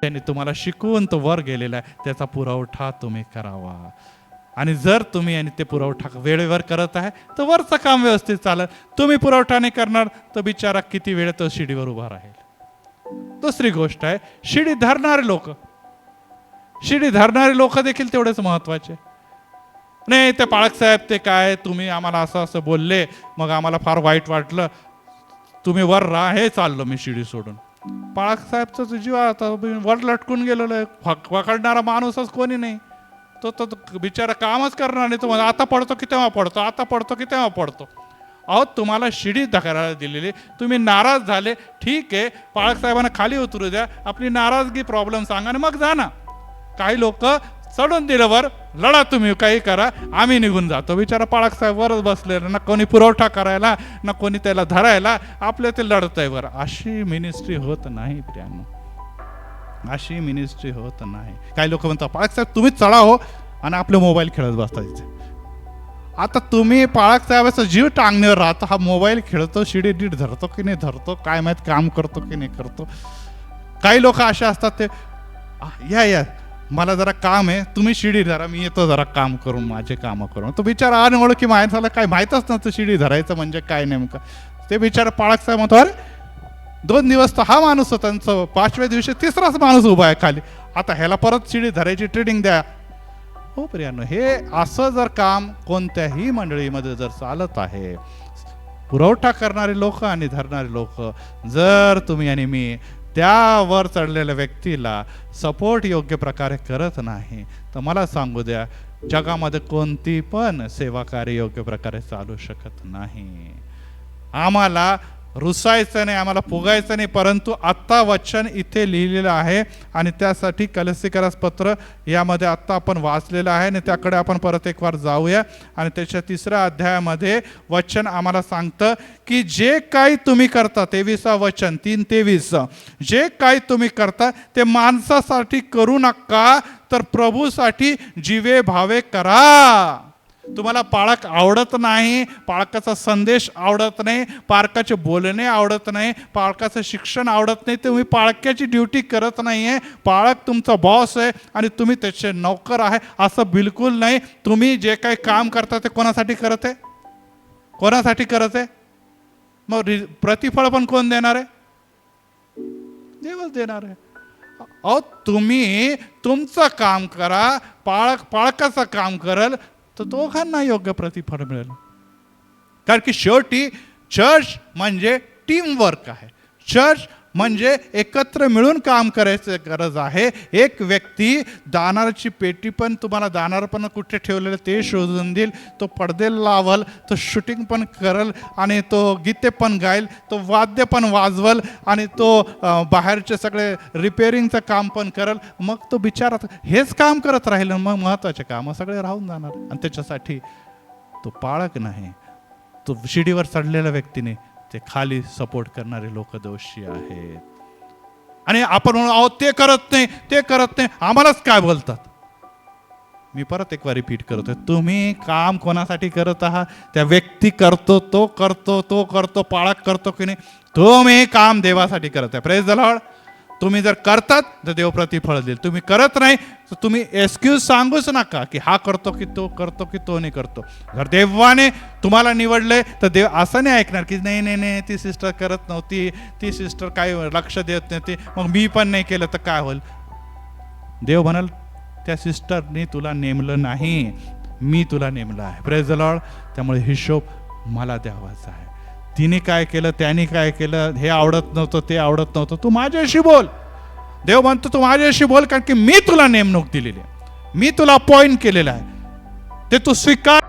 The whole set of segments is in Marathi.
त्यांनी तुम्हाला शिकवून तो वर गेलेला आहे, त्याचा पुरवठा तुम्ही करावा. आणि जर तुम्ही आणि ते पुरवठा वेळेवर करत आहे तर वरचं काम व्यवस्थित चालत. तुम्ही पुरवठा नाही करणार तर बिचारा किती वेळ तो शिडीवर उभा राहील. दुसरी गोष्ट आहे, शिडी धरणारे लोक देखील तेवढेच महत्वाचे. नाही ते पाळक साहेब ते काय तुम्ही आम्हाला असं असं बोलले, मग आम्हाला फार वाईट वाटलं, तुम्ही वर राहा, हे चाललो मी शिडी सोडून. पाळक साहेबचा जीव आता वर लटकून गेलेलं आहे, पकडणारा माणूसच कोणी नाही. तो बिचारा कामच करणार नाही. तुम्हाला आता पडतो की तेव्हा पडतो, आता पडतो की तेव्हा पडतो. अहो तुम्हाला शिडी धरायला दिलेली, तुम्ही नाराज झाले, ठीक आहे, पाळक साहेबांना खाली उतरू द्या, आपली नाराजगी प्रॉब्लेम सांगा आणि मग जा ना. काही लोक चढून दिल्यावर लढा, तुम्ही काही करा, आम्ही निघून जातो. बिचारा पाळक साहेब वरच बसलेला, ना कोणी पुरवठा करायला ना कोणी त्याला धरायला, आपले ते लढतंय वर. अशी मिनिस्ट्री होत नाही प्रियांनो, अशी मिनिस्ट्री होत नाही. काही लोक म्हणतात पाळक साहेब तुम्ही चढा हो आणि आपले मोबाईल खेळत बसता. आता तुम्ही पाळक साहेबाचा जीव टांगण्यावर राहता, हा मोबाईल खेळतो, शिडी नीट धरतो की नाही धरतो काय माहित, काम करतो की नाही करतो. काही लोक असे असतात ते या मला जरा काम आहे, तुम्ही शिडी धरा, मी येतो जरा काम करून, माझे कामं करून. तो बिचारा अनओळखी माणसाला काय माहीतच नव्हतं शिडी धरायचं म्हणजे काय नेमकं. ते बिचारा पाळक साहेब म्हणतो अरे 2 दिवस तर हा माणूस होता, 5व्या दिवशी तिसराच माणूस उभा आहे खाली, आता ह्याला परत शिडी धरायची ट्रेनिंग द्या. हो प्रियांनो, हे असं जर काम कोणत्याही मंडळीमध्ये जर चालत आहे, पुरवठा करणारे लोक आणि धरणारे लोक, जर तुम्ही आणि मी त्यावर चढलेल्या व्यक्तीला सपोर्ट योग्य प्रकारे करत नाही तर मला सांगू द्या, जगामध्ये कोणती पण सेवा कार्य योग्य प्रकारे चालू शकत नाही. आम्हाला रुसायचं नाही, आम्हाला फुगायचं नाही, परंतु आत्ता वचन इथे लिहिलेलं आहे आणि त्यासाठी कलसीकरस पत्र यामध्ये आत्ता आपण वाचलेलं आहे आणि त्याकडे आपण परत एक वार जाऊया. आणि त्याच्या 3ऱ्या अध्यायामध्ये वचन आम्हाला सांगतं की जे काही तुम्ही करता, 23वा वचन 3:23, जे काही तुम्ही करता ते माणसासाठी करू नका तर प्रभूसाठी जीवे भावे करा. तुम्हाला पाळक आवडत नाही, पाळकाचा संदेश आवडत नाही, पाळकाचे बोलणे आवडत नाही, पाळकाचं शिक्षण आवडत नाही, तुम्ही पाळक्याची ड्युटी करत नाही आहे. पाळक तुमचा बॉस आहे आणि तुम्ही त्याचे नौकर आहे असं बिलकुल नाही. तुम्ही जे काही काम करता ते कोणासाठी करत आहे, कोणासाठी करत आहे? मग प्रतिफळ पण कोण देणार आहे? देवच देणार आहे. अहो तुम्ही तुमचं काम करा, पाळकाचं काम करेल तर दोघांना योग्य प्रतिफळ मिळेल. कारण की शेवटी चर्च म्हणजे टीमवर्क आहे, चर्च म्हणजे एकत्र मिळून काम करायचं गरज आहे. एक व्यक्ती दानाची पेटी पण तुम्हाला दानार पण कुठे ठेवलेलं ते शोधून देईल, तो पडदे लावल, तो शूटिंग पण करल आणि तो गीते पण गाईल, तो वाद्य पण वाजवल आणि तो बाहेरचे सगळे रिपेअरिंगचं काम पण करल. मग तो बिचारा हेच काम करत राहील, मग महत्त्वाचे कामं सगळे राहून जाणार. आणि त्याच्यासाठी तो पाळक नाही, तो शिडीवर चढलेल्या व्यक्तीने ते खाली सपोर्ट करणारे लोक दोषी आहेत. आणि आपण म्हणून अहो ते करत नाही, ते करत नाही, आम्हालाच काय बोलतात. मी परत एक वार रिपीट करतोय, तुम्ही काम कोणासाठी करत आहात? त्या व्यक्ती करतो, तो करतो, तो करतो, पाळक करतो की नाही, तुम्ही काम देवासाठी करत आहे. Praise the Lord. तुम्ही जर करतात तर देव प्रतिफळ देईल, तुम्ही करत नाही तर तुम्ही एक्सक्यूज सांगूच नका की हा करतो की तो करतो की तो नाही करतो. जर देवाने तुम्हाला निवडले तर देव असं नाही ऐकणार की नाही नाही नाही ती सिस्टर करत नव्हती, ती सिस्टर काही लक्ष देत नव्हती, मग मी पण नाही केलं तर काय होईल? देव म्हणाल त्या सिस्टरने तुला नेमलं नाही, मी तुला नेमलं आहे. Praise the Lord. त्यामुळे हिशोब मला द्यावाचा आहे. तिने काय केलं, त्याने काय केलं, हे आवडत नव्हतं, ते आवडत नव्हतं, तू माझ्याशी बोल. देव म्हणतो तू माझ्याशी बोल, कारण की मी तुला नेमणूक दिलेली आहे, मी तुला अपॉइंट केलेला आहे, ते तू स्वीकार.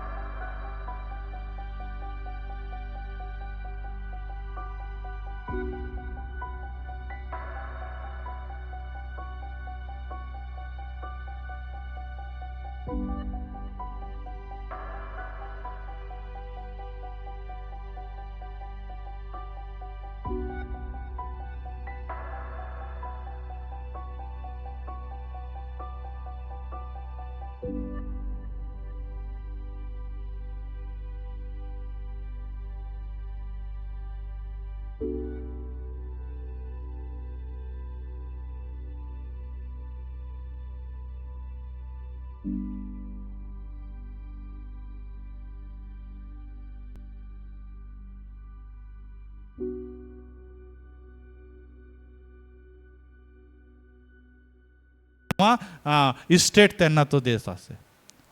इस्टेट त्यांना तो देत असे.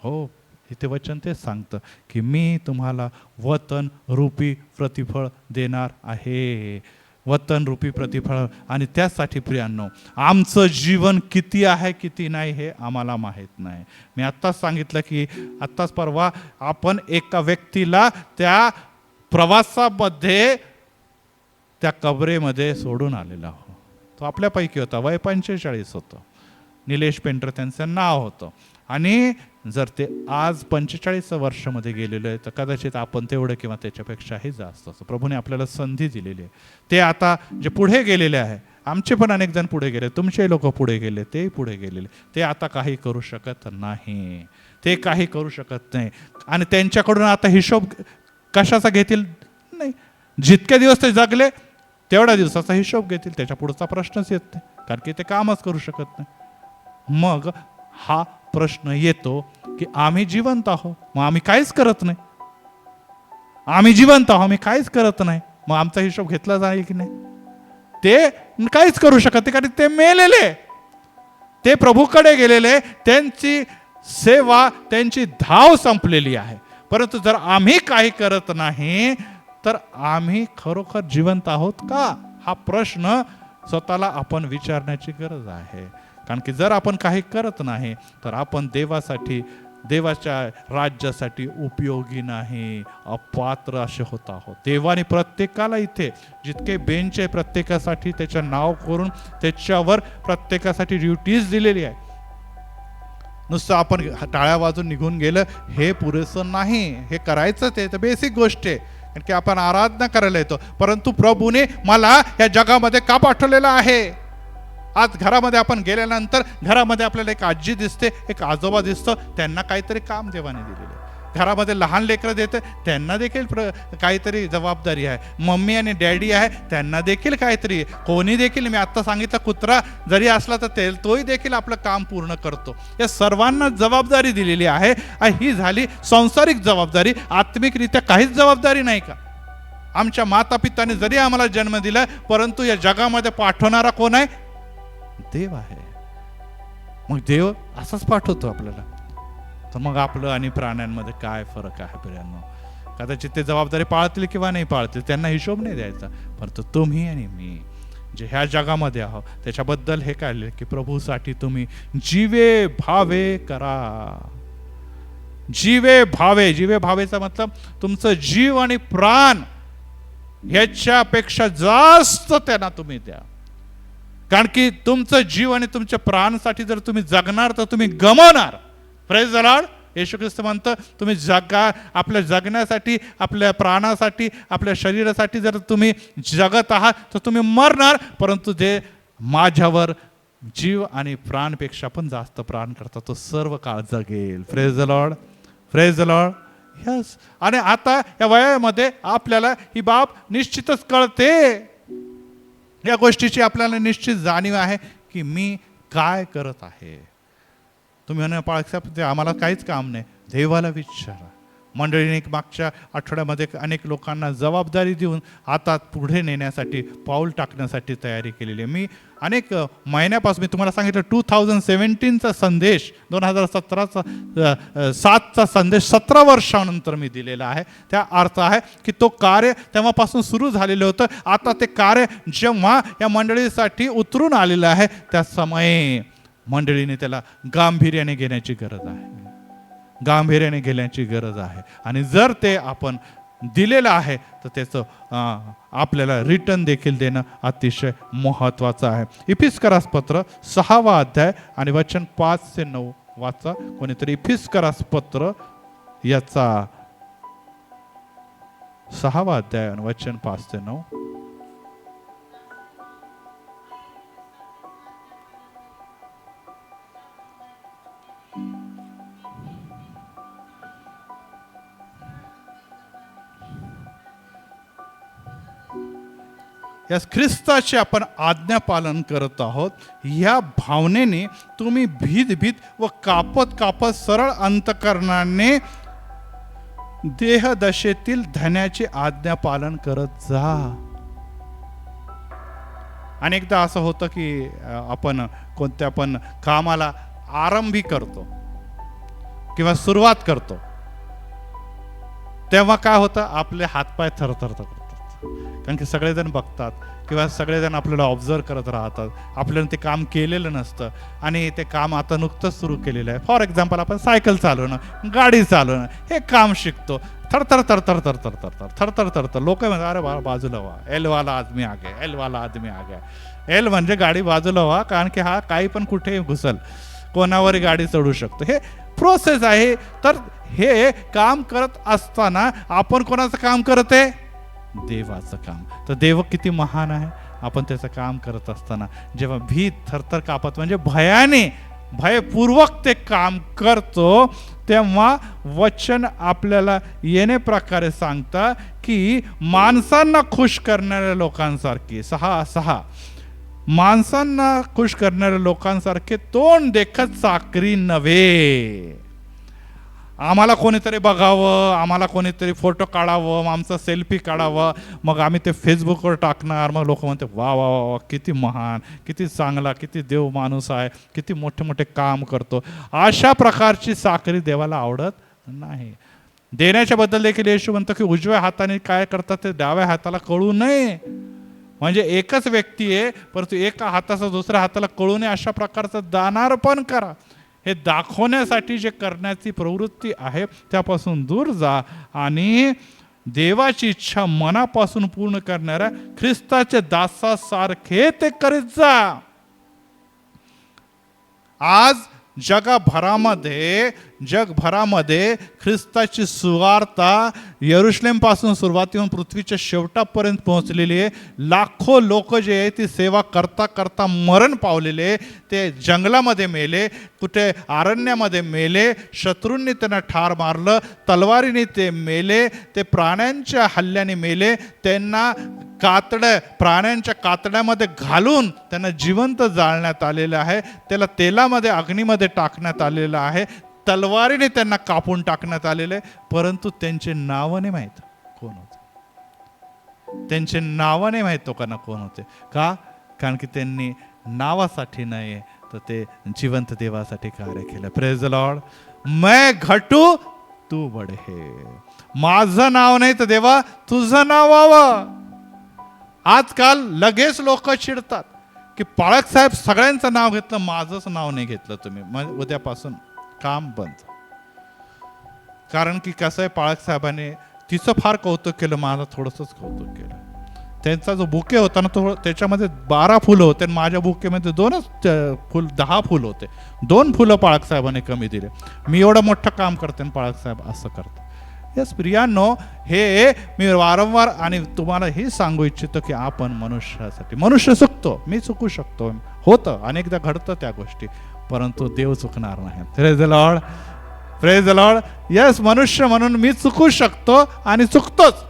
हो, इथे वचन तेच सांगतं की मी तुम्हाला वतन रूपी प्रतिफळ देणार आहे. वतन रूपी प्रतिफळ. आणि त्यासाठी प्रियांनो, आमचं जीवन किती आहे किती नाही हे आम्हाला माहीत नाही. मी आत्ताच सांगितलं की आत्ताच परवा आपण एका व्यक्तीला त्या प्रवासामध्ये त्या कबरेमध्ये सोडून आलेला आहोत. तो आपल्यापैकी होता, वय 45 होतं. निलेश पेंटर त्यांचं नाव होतं. आणि जर ते आज 45 वर्षामध्ये गेलेलं आहे तर कदाचित आपण तेवढं किंवा त्याच्यापेक्षाही जास्त असतं. प्रभूने आपल्याला संधी दिलेली आहे. ते आता जे पुढे गेलेले आहे, आमचे पण अनेक जण पुढे गेले, तुमचे लोक पुढे गेले, ते पुढे गेलेले, ते आता काही करू शकत नाही. ते काही करू शकत नाही. आणि त्यांच्याकडून आता हिशोब कशाचा घेतील? नाही. जितके दिवस ते जगले तेवढ्या दिवसाचा हिशोब घेतील. त्याच्या पुढचा प्रश्नच येत नाही, कारण की ते कामच करू शकत नाही. मग हा प्रश्न येतो की आम्ही जिवंत आहोत, मग आम्ही काहीच करत नाही. आम्ही जिवंत आहोत, आम्ही काहीच करत नाही, मग आमचा हिशोब घेतला जाईल की नाही? ते काहीच करू शकत नाही, कारण ते मेलेले, ते प्रभूकडे गेलेले, त्यांची सेवा, त्यांची धाव संपलेली आहे. परंतु जर आम्ही काही करत नाही तर आम्ही खरोखर जिवंत आहोत का? हा प्रश्न स्वतःला आपण विचारण्याची गरज आहे. कारण की जर आपण काही करत नाही तर आपण देवासाठी, देवाच्या राज्यासाठी उपयोगी नाही, अपात्र असे होत आहोत. देवाने प्रत्येकाला इथे जितके बेंच आहे प्रत्येकासाठी त्याचं नाव करून त्याच्यावर प्रत्येकासाठी ड्युटीज दिलेली आहे. नुसतं आपण टाळ्या वाजून निघून गेलं हे पुरेसं नाही. हे करायचं ते तर बेसिक गोष्ट आहे, कारण की आपण आराधना करायला येतो. परंतु प्रभूने मला या जगामध्ये का पाठवलेलं आहे? आज घरामध्ये आपण गेल्यानंतर घरामध्ये आपल्याला एक आजी दिसते, एक आजोबा दिसतं, त्यांना काहीतरी काम देवाने दिलेलं आहे. घरामध्ये लहान लेकरं देते, त्यांना देखील काहीतरी जबाबदारी आहे. मम्मी आणि डॅडी आहे, त्यांना देखील काहीतरी, कोणी देखील, मी आत्ता सांगितलं कुत्रा जरी असला तर तोही देखील आपलं काम पूर्ण करतो. या सर्वांना जबाबदारी दिलेली आहे. ही झाली सांसारिक जबाबदारी. आत्मिकरित्या काहीच जबाबदारी नाही का? आमच्या माता पित्याने जरी आम्हाला जन्म दिला, परंतु या जगामध्ये पाठवणारा कोण आहे? देव आहे. मग देव असाच पाठवतो आपल्याला. तर मग आपलं आणि प्राण्यांमध्ये काय फरक आहे प्रियांनो? कदाचित ते जबाबदारी पाळतील किंवा नाही पाळतील, त्यांना हिशोब नाही द्यायचा. परंतु तुम्ही आणि मी जे ह्या जगामध्ये आहोत त्याच्याबद्दल हे काढले की प्रभूसाठी तुम्ही जीवे भावे करा. जीवे भावे. जीवे भावेचा मतलब तुमचं जीव आणि प्राण ह्याच्यापेक्षा जास्त त्यांना तुम्ही द्या. कारण की तुमचं जीव आणि तुमच्या प्राणासाठी जर तुम्ही जगणार तर तुम्ही गमावणार. Praise the Lord. Yeshu Khrist म्हणतं तुम्ही जगा, आपल्या जगण्यासाठी, आपल्या प्राणासाठी, आपल्या शरीरासाठी जर तुम्ही जगत आहात तर तुम्ही मरणार. परंतु जे माझ्यावर जीव आणि प्राणपेक्षा पण जास्त प्राण करतात तो सर्व काळ जगेल. Praise the Lord. Praise the Lord. Yes. आणि आता या वयामध्ये आपल्याला ही बाब निश्चितच कळते. या गोष्टीची आपल्याला निश्चित जाणीव आहे की मी काय करत आहे. तुम्ही म्हणा पाळसाहेब आम्हाला काहीच काम नाही, देवाला विचारा. मंडळीने मागच्या आठवड्यामध्ये अनेक लोकांना जबाबदारी देऊन आता पुढे नेण्यासाठी, पाऊल टाकण्यासाठी तयारी केलेली आहे. मी अनेक महिन्यापासून मी तुम्हाला सांगितलं 2017चा संदेश, 2017चा संदेश 17 वर्षानंतर मी दिलेला आहे. त्या अर्थ आहे की तो कार्य तेव्हापासून सुरू झालेलं होतं. आता ते कार्य जेव्हा या मंडळीसाठी उतरून आलेलं आहे त्या समयी मंडळीने त्याला गांभीर्याने घेण्याची गरज आहे. गांभीर्याने घेण्याची गरज आहे. आणि जर ते आपण दिलेलं आहे तर त्याचं आपल्याला रिटर्न देखील देणं अतिशय महत्त्वाचं आहे. इफिस्करास पत्र 6वा अध्याय आणि वचन 5 ते 9 वाचा. कोणीतरी इफिस्करास पत्र याचा 6वा अध्याय आणि वचन 5 ते 9. या ख्रिस्ताचे आपण आज्ञापालन करत आहोत, ह्या भावनेने तुम्ही भीत भीत व कापत कापत सरळ अंतकरणाने देहदशेतील धन्याचे आज्ञापालन करत जा. अनेकदा असं होतं की आपण कोणत्या पण कामाला आरंभी करतो किंवा सुरुवात करतो, तेव्हा काय होतं, आपले हातपाय थरथर करतात. कारण की सगळेजण बघतात किंवा सगळेजण आपल्याला ऑब्झर्व करत राहतात. आपल्याला ते काम केलेलं नसतं आणि ते काम आता नुकतंच सुरू केलेलं आहे. फॉर एक्झाम्पल आपण सायकल चालवणं, गाडी चालवणं, हे काम शिकतो. थरथर थरथर थरथर थरथर थरथर थरथर लोक म्हणतात, अरे बाजूला व्हा, एल वाला आदमी आ गया, एल वाला आदमी आ गया. एल म्हणजे गाडी बाजूला व्हा, कारण की हा काही पण कुठेही घुसल, कोणावरही गाडी चढू शकतो. हे प्रोसेस आहे. तर हे काम करत असताना आपण कोणाचं काम करत आहे? देवाचं काम. तर देव किती महान आहे. आपण त्याचं काम करत असताना जेव्हा भीत थरथर कापत म्हणजे भयाने भयपूर्वक ते काम करतो, तेव्हा वचन आपल्याला येणे प्रकारे सांगता की माणसांना खुश करणाऱ्या लोकांसारखी 6:6 माणसांना खुश करणाऱ्या लोकांसारखे तोंड देखत साकरी नव्हे. आम्हाला कोणीतरी बघावं, आम्हाला कोणीतरी फोटो काढावं, आमचा सेल्फी काढावं, मग आम्ही ते फेसबुकवर टाकणार. मग लोक म्हणते वा वा वा, किती महान, किती चांगला, किती देव माणूस आहे, किती मोठे मोठे काम करतो. अशा प्रकारची साखरी देवाला आवडत नाही. देण्याच्या बद्दल देखील येशू म्हणतो की उजव्या हाताने काय करतात ते डाव्या हाताला कळू नये. म्हणजे एकच व्यक्ती आहे, परंतु एका हाताचा दुसऱ्या हाताला कळू नये अशा प्रकारचं दानार्पण करा. हे दाखवण्यासाठी जे करण्याची प्रवृत्ती आहे त्यापासून दूर जा आणि देवाची इच्छा मनापासून पूर्ण करणाऱ्या ख्रिस्ताच्या दासासारखे ते करीत जा. आज जगभरामध्ये ख्रिस्ताची सुवार्ता यरुशलेम पासून सुरुवात होऊन पृथ्वीच्या शेवटापर्यंत पोहोचलेली आहे. लाखो लोक जे आहे ती सेवा करता करता मरण पावलेले. ते जंगलामध्ये मेले, कुठे अरण्यामध्ये मेले, शत्रूंनी त्यांना ठार मारलं, तलवारीने ते मेले, ते प्राण्यांच्या हल्ल्याने मेले. त्यांना प्राण्यांच्या कातड्यामध्ये घालून त्यांना जिवंत जाळण्यात आलेलं आहे. त्याला तेलामध्ये अग्नीमध्ये टाकण्यात आलेलं आहे. तलवारीने त्यांना कापून टाकण्यात आलेलं आहे. परंतु त्यांचे नाव नाही माहीत कोण होते. त्यांचे नाव नाही माहीत लोकांना कोण होते. का? कारण की त्यांनी नावासाठी नाही तर ते जिवंत देवासाठी कार्य केलं. Praise the Lord. मैं घटू तू बढे. माझं नाव नाही तर देवा तुझं नाव व्हावं. आजकाल लगेच लोक चिडतात की पाळक साहेब सगळ्यांचं नाव घेतलं, माझंच नाव नाही घेतलं तुम्ही, मग उद्यापासून काम बंद. कारण की कसं आहे, पाळक साहेबांनी तिचं फार कौतुक केलं, माझं थोडंसंच कौतुक केलं. त्यांचा जो बुके होता ना तो त्याच्यामध्ये 12 फुलं होते आणि माझ्या बुकेमध्ये 10 फुलं होते. 2 फुलं पाळक साहेबांनी कमी दिले. मी एवढं मोठं काम करते आणि पाळक साहेब असं करतो. यस प्रियांनो, हे मी वारंवार आणि तुम्हाला हे सांगू इच्छितो की आपण मनुष्यासाठी, मनुष्य चुकतो, मी चुकू शकतो, होतं, अनेकदा घडतं त्या गोष्टी, परंतु देव चुकणार नाही. Praise the Lord, praise the Lord. Yes, मनुष्य म्हणून मी चुकू शकतो आणि चुकतोच,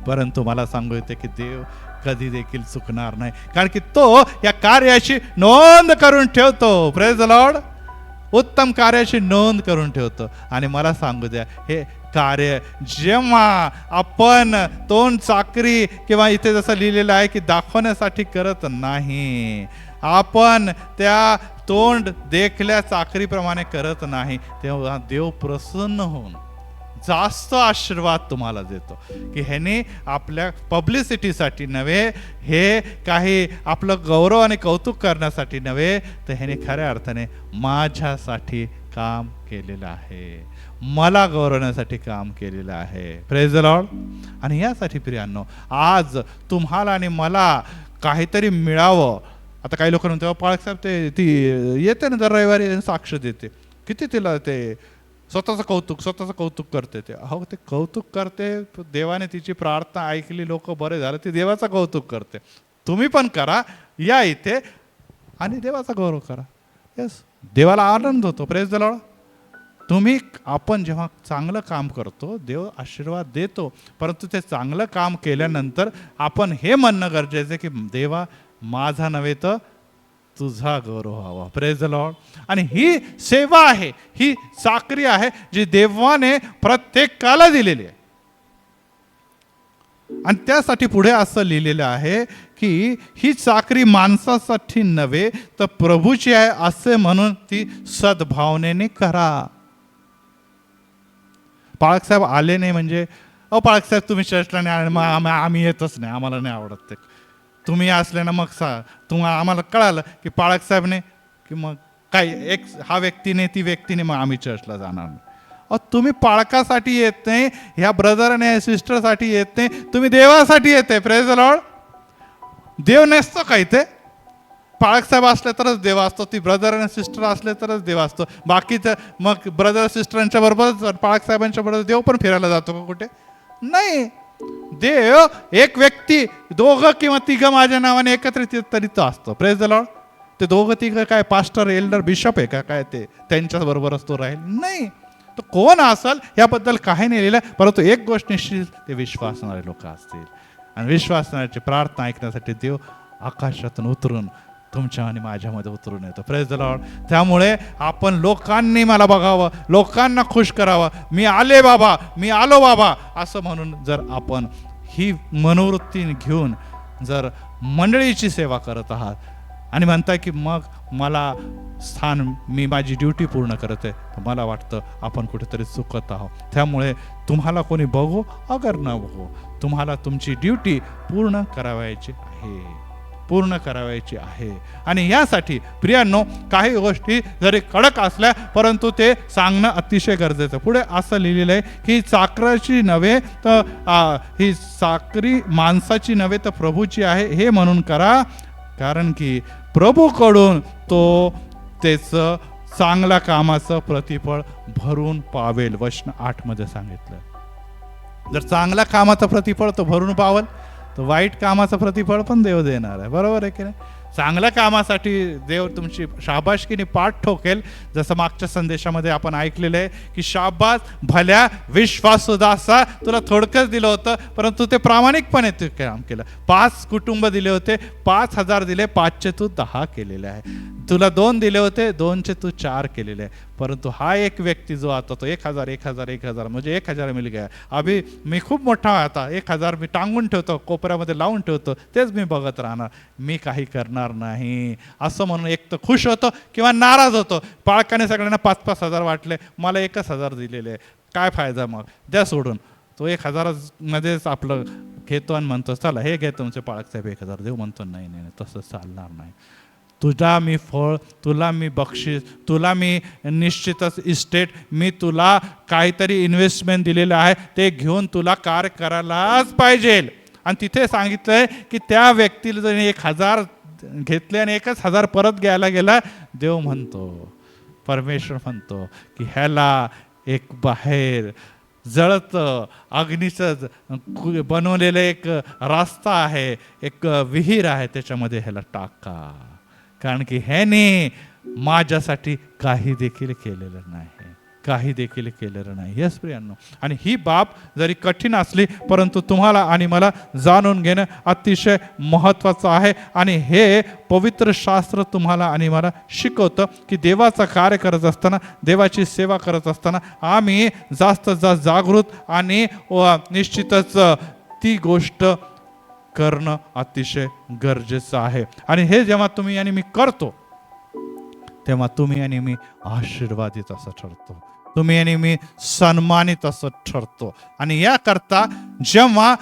परंतु मला सांगू येते की देव कधी देखील चुकणार नाही, कारण की तो या कार्याची नोंद करून ठेवतो. Praise the Lord. उत्तम कार्याची नोंद करून ठेवतो. आणि मला सांगू द्या, हे कार्य जेव्हा आपण तोंड चाकरी किंवा इथे जसं लिहिलेलं आहे की दाखवण्यासाठी करत नाही, आपण त्या तोंड देखल्या चाकरीप्रमाणे करत नाही, तेव्हा देव प्रसन्न होऊन जास्त आशीर्वाद तुम्हाला देतो की ह्याने आपल्या पब्लिसिटीसाठी नव्हे, हे काही आपलं गौरव आणि कौतुक करण्यासाठी नव्हे, तर ह्याने खऱ्या अर्थाने माझ्यासाठी काम केलेलं आहे, मला गौरवण्यासाठी काम केलेलं आहे. Praise the Lord. आणि यासाठी प्रियांनो, आज तुम्हाला आणि मला काहीतरी मिळावं. आता काही लोक म्हणतात पाळक साहेब ती येते ना दर रविवारी साक्ष देते, किती तिला ते स्वतःचं कौतुक करते. ते अहो, ते कौतुक करते, देवाने तिची प्रार्थना ऐकली, लोक बरे झाले, ती देवाचं कौतुक करते. तुम्ही पण करा, या इथे आणि देवाचा गौरव करा. यस, देवाला आनंद होतो. Praise the Lord. आपण जेव्हा चांगलं काम करतो देव आशीर्वाद देतो, परंतु ते चांगलं काम केल्यानंतर आपण हे म्हणणं गरजेचं आहे की देवा माझा नव्हे तर तुझा गौरव व्हावा. Praise the Lord. आणि ही सेवा आहे, ही चाकरी आहे जी देवाने प्रत्येकाला दिलेली आहे. आणि त्यासाठी पुढे असं लिहिलेलं आहे की ही चाकरी माणसासाठी नव्हे तर प्रभूची आहे असे म्हणून ती सद्भावनेने करा. पाळकसाहेब आले नाही म्हणजे पाळकसाहेब तुम्ही चर्चला नाही, मग आम्ही येतच नाही, आम्हाला नाही आवडत ते. तुम्ही असले ना मग तुम्हाला आम्हाला कळालं की पाळकसाहेबने की मग काय हा व्यक्तीने ती व्यक्तीने मग आम्ही चर्चला जाणार नाही. तुम्ही पाळकासाठी येत नाही, ह्या ब्रदरने सिस्टरसाठी येत नाही, तुम्ही देवासाठी येते. Praise the Lord. देव नसतो काय ते? पाळकसाहेब असले तरच देव असतो, ती ब्रदर आणि सिस्टर असले तरच देव असतो. बाकीचं मग ब्रदर सिस्टरांच्या बरोबर पाळकसाहेबांच्या बरोबर देव पण फिरायला जातो का कुठे? नाही. देव एक व्यक्ती, दोघं किंवा तिघं माझ्या नावाने एकत्रित तरी तो असतो. Praise the Lord. ते दोघं तिघं काय पास्टर एल्डर बिशप आहे का काय ते त्यांच्या बरोबरच तो राहील? नाही. तो कोण असेल याबद्दल काही नाही लिहिलं, परंतु एक गोष्ट निश्चित, ते विश्वासणारे लोक असतील. आणि विश्वासणाऱ्याची प्रार्थना ऐकण्यासाठी देव आकाशातून उतरून तुमच्या आणि माझ्यामध्ये उतरून येतो. Praise the Lord. त्यामुळे आपण लोकांनी मला बघावं, लोकांना खुश करावं, मी आले बाबा, मी आलो बाबा असं म्हणून जर आपण ही मनोवृत्ती घेऊन जर मंडळीची सेवा करत आहात आणि म्हणताय की मग मला स्थान, मी माझी ड्युटी पूर्ण करते, तर मला वाटतं आपण कुठेतरी चुकत आहोत. त्यामुळे तुम्हाला कोणी बघू अगर न बघू, तुम्हाला तुमची ड्युटी पूर्ण करावायची आहे, पूर्ण करावायची आहे. आणि यासाठी प्रियांनो काही गोष्टी जरी कडक असल्या परंतु ते सांगणं अतिशय गरजेचं. पुढे असं लिहिलेलं आहे की चाकराची नव्हे तर ही चाकरी माणसाची नव्हे तर प्रभूची आहे हे म्हणून करा, कारण की प्रभूकडून तो त्याचं चांगल्या कामाचं प्रतिफळ भरून पावेल. वचन 8 मध्ये सांगितलं. जर चांगल्या कामाचं प्रतिफळ तो भरून पावेल, तर वाईट कामाचं प्रतिफळ पण देव देणार आहे. बरोबर आहे की नाही? चांगल्या कामासाठी देव तुमची शाबासकीने पाठ ठोकेल. जसं मागच्या संदेशामध्ये आपण ऐकलेलं आहे की शाबास भल्या विश्वासुदासा, तुला थोडकंच दिलं होतं परंतु ते प्रामाणिकपणे ते काम केलं. 5 कुटुंब दिले होते, 5,000 दिले, 5चे तू 10 केलेले आहे. तुला 2 दिले होते, 2चे तू 4 केलेले आहे. परंतु हा एक व्यक्ती जो आता तो 1,000 म्हणजे 1,000 मिल गया. अभि मी खूप मोठा आता 1,000 मी टांगून ठेवतो, कोपऱ्यामध्ये लावून ठेवतो, तेच मी बघत राहणार, मी काही करणार नाही असं म्हणून एक तर खुश होतो किंवा नाराज होतो. पाळकाने सगळ्यांना 5-5 हजार वाटले, मला 1,000 दिलेले, काय फायदा, मग द्या सोडून. तो 1,000 मध्येच आपलं घेतो आणि म्हणतो चला हे घे तुमचे पाळकसाहेब 1,000. देव म्हणतो नाही नाही तसं चालणार नाही. तुझा मी फळ, तुला मी बक्षीस, तुला मी निश्चितच इस्टेट, मी तुला काहीतरी इन्व्हेस्टमेंट दिलेलं आहे, ते घेऊन तुला कार्य करायलाच पाहिजे. आणि तिथे सांगितलंय की त्या व्यक्तीला जर 1,000 घेतले आणि 1,000 परत घ्यायला गेला, देव म्हणतो, परमेश्वर म्हणतो की ह्याला एक बाहेर जळतं अग्नीचं बनवलेलं एक रस्ता आहे, एक विहीर आहे, त्याच्यामध्ये ह्याला टाका, कारण की ह्याने माझ्यासाठी काही देखील केलेलं नाही, काही देखील केलेलं नाही. यस प्रियांनो. आणि ही बाब जरी कठीण असली परंतु तुम्हाला आणि मला जाणून घेणं अतिशय महत्त्वाचं आहे. आणि हे पवित्र शास्त्र तुम्हाला आणि मला शिकवतं की देवाचं कार्य करत असताना, देवाची सेवा करत असताना आम्ही जास्त जागृत आणि निश्चितच ती गोष्ट करणं अतिशय गरजेचं आहे. आणि हे जेव्हा तुम्ही आणि मी करतो तेव्हा तुम्ही आणि मी आशीर्वादित असं ठरतो, तुम्ही आणि मी सन्मानित असं ठरतो. आणि याकरता जेव्हा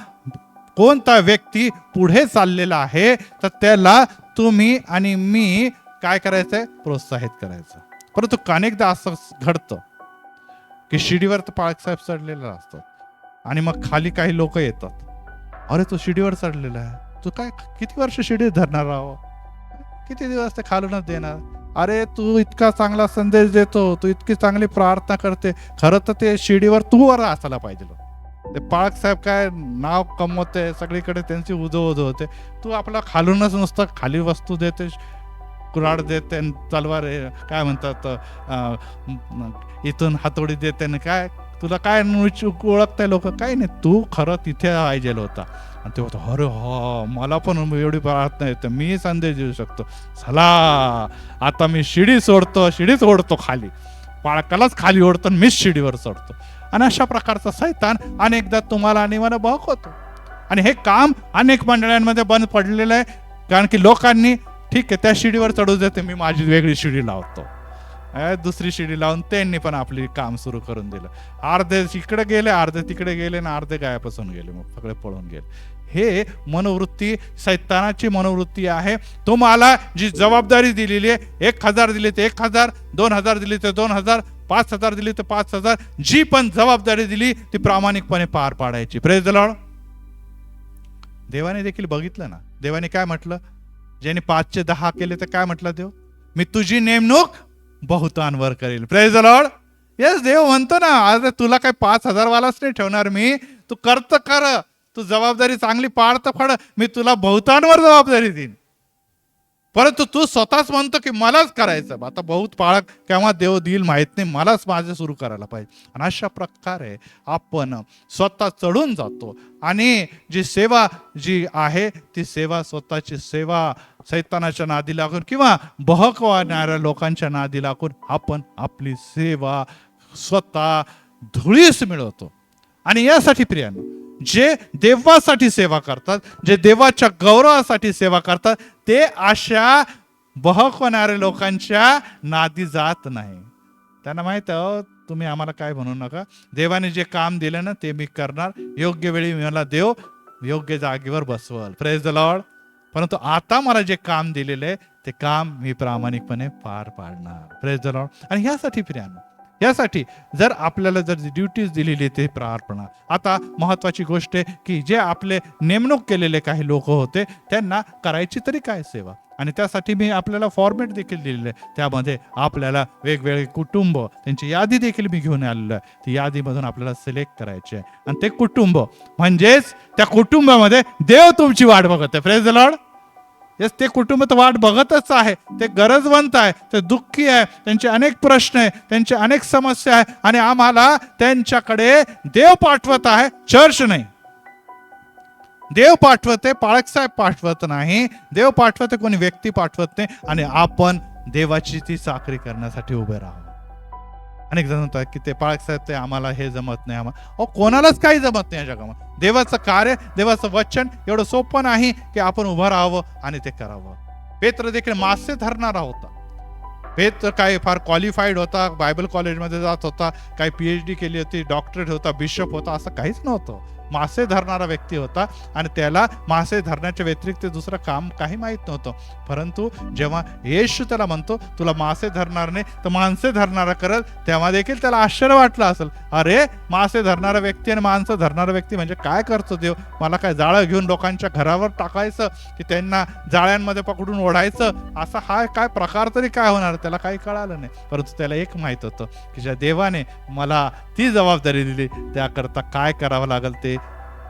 कोणता व्यक्ती पुढे चाललेला आहे तर त्याला तुम्ही आणि मी काय करायचंय? प्रोत्साहित करायचं. परंतु अनेकदा असं घडतं की शिडीवर तर पाळकसाहेब चढलेला असतो आणि मग खाली काही लोक येतात, अरे तो शिडीवर चढलेला आहे, तू काय किती वर्ष शिडी धरणार आहो, किती दिवस ते खालूनच देणार, अरे तू इतका चांगला संदेश देतो, तू इतकी चांगली प्रार्थना करते, खरं तर ते शिडीवर तू वर असायला पाहिजे. ते पाळकसाहेब काय नाव कमवते, सगळीकडे त्यांची उदो होते, तू आपला खालूनच नुसतं खाली वस्तू देते. कुऱ्हाड देते आणि तलवार काय म्हणतात इथून हातोडी देते आणि काय तुला काय ओळखताय लोक, काही नाही, तू खरं तिथे पाहिजेल होता. आणि ते होतं, अरे हो मला पण एवढी प्रार्थना येते, मी संदेश देऊ शकतो, चला आता मी शिडी ओढतो खाली, बाळकालाच खाली ओढतो आणि मीच शिडीवर चढतो. आणि अशा प्रकारचा सैतान अनेकदा तुम्हाला आणि मला बहकवतो. आणि हे काम अनेक मंडळांमध्ये बंद पडलेलं आहे, कारण की लोकांनी ठीक आहे त्या शिडीवर चढू देते, मी माझी वेगळी शिडी लावतो, दुसरी शिडी लावून त्यांनी पण आपली काम सुरू करून दिलं. अर्धे इकडे गेले, अर्धे तिकडे गेले आणि अर्धे गायपासून गेले, मग सगळे पळून गेले. हे मनोवृत्ती सैतानाची मनोवृत्ती आहे. तुम्हाला जी जबाबदारी दिलेली आहे, 1000 दिली तर 1000, 2000 दिली तर 2000, 5000 दिली तर 5000, जी पण जबाबदारी दिली ती प्रामाणिकपणे पार पाडायची. Praise the Lord. देवाने देखील बघितलं ना, देवाने काय म्हटलं, ज्याने 5चे 10 केले तर काय म्हटलं देव, मी तुझी नेमणूक बहुतांवर करेल. Praise the Lord. येस, देव म्हणतो ना, आज तुला काही 5000 वालाच नाही ठेवणार मी, तू करत कर, तू जबाबदारी चांगली पाडत फड, मी तुला बहुतांवर जबाबदारी देईन. परंतु तू स्वतःच म्हणतो की मलाच करायचं, आता बहुत पाळक केव्हा देव देईल माहित नाही, मलाच माझं सुरू करायला पाहिजे. आणि अशा प्रकारे आपण स्वतः चढून जातो आणि जी सेवा जी आहे ती सेवा, स्वतःची सेवा सैतानाच्या नादी लागून किंवा बहकवणाऱ्या लोकांच्या नादी लागून आपण आपली सेवा स्वतः धुळीस मिळवतो. आणि यासाठी प्रियानो, जे देवासाठी सेवा करतात, जे देवाच्या गौरवासाठी सेवा करतात, ते अशा बहकवणाऱ्या लोकांच्या नादी जात नाही. त्यांना माहित आहे, तुम्ही आम्हाला काय म्हणू नका, देवाने जे काम दिलं ना ते मी करणार, योग्य वेळी मला देव योग्य जागेवर बसवल. Praise the Lord. परंतु आता मला जे काम दिलेलं आहे ते काम मी प्रामाणिकपणे पार पाडणार. Praise the Lord. आणि ह्यासाठी प्रियानो, यासाठी जर आपल्याला जर ड्युटीज दिलेली ते पार पडणार. आता महत्वाची गोष्ट आहे की जे आपले नेमणूक केलेले काही लोक होते त्यांना करायची तरी काय सेवा, आणि त्यासाठी मी आपल्याला फॉर्मॅट देखील दिलेलं आहे. त्यामध्ये आपल्याला वेगवेगळे कुटुंब, त्यांची यादी देखील मी घेऊन आलेलो आहे. ती यादीमधून आपल्याला सिलेक्ट करायचे आहे, आणि ते कुटुंब म्हणजेच त्या कुटुंबामध्ये देव तुमची वाट बघत आहे. Praise the Lord. येस, ते कुटुंब तर वाट बघतच आहे, ते गरजवंत आहे, ते दुःखी आहे, त्यांचे अनेक प्रश्न आहे, त्यांचे अनेक समस्या आहे, आणि आम्हाला त्यांच्याकडे देव पाठवत आहे, चर्च नाही. देव पाठवते, पाळकसाहेब पाठवत नाही, देव पाठवते, कोणी व्यक्ती पाठवत नाही. आणि आपण देवाची ती चाकरी करण्यासाठी उभे राहू. अनेक जण म्हणतात की ते पाळकसाहेब ते आम्हाला हे जमत नाही, आम्हाला कोणालाच काही जमत नाही या जगामध्ये. देवाचं कार्य, देवाचं वचन एवढं सोपं नाही की आपण उभं राहावं आणि ते करावं. पेत्र देखील मासे धरणारा होता. पेत्र काय फार क्वालिफाईड होता, बायबल कॉलेजमध्ये जात होता, काही PhD केली होती, डॉक्टरेट होता, बिशप होता, असं काहीच नव्हतं. मासे धरणारा व्यक्ती होता, आणि त्याला मासे धरण्याच्या व्यतिरिक्त दुसरं काम काही माहीत नव्हतं. परंतु जेव्हा येशू त्याला म्हणतो तुला मासे धरणार नाही तर माणसे धरणारा करल, तेव्हा देखील त्याला आश्चर्य वाटलं असेल, अरे मासे धरणारा व्यक्ती आणि माणसं धरणारा व्यक्ती म्हणजे काय करतो देव, मला काय जाळं घेऊन लोकांच्या घरावर टाकायचं की त्यांना जाळ्यांमध्ये पकडून ओढायचं, असा हा काय प्रकार तरी काय होणार, त्याला काही कळालं नाही. परंतु त्याला एक माहित होतं की ज्या देवाने मला ती जबाबदारी दिली त्याकरता काय करावं लागेल ते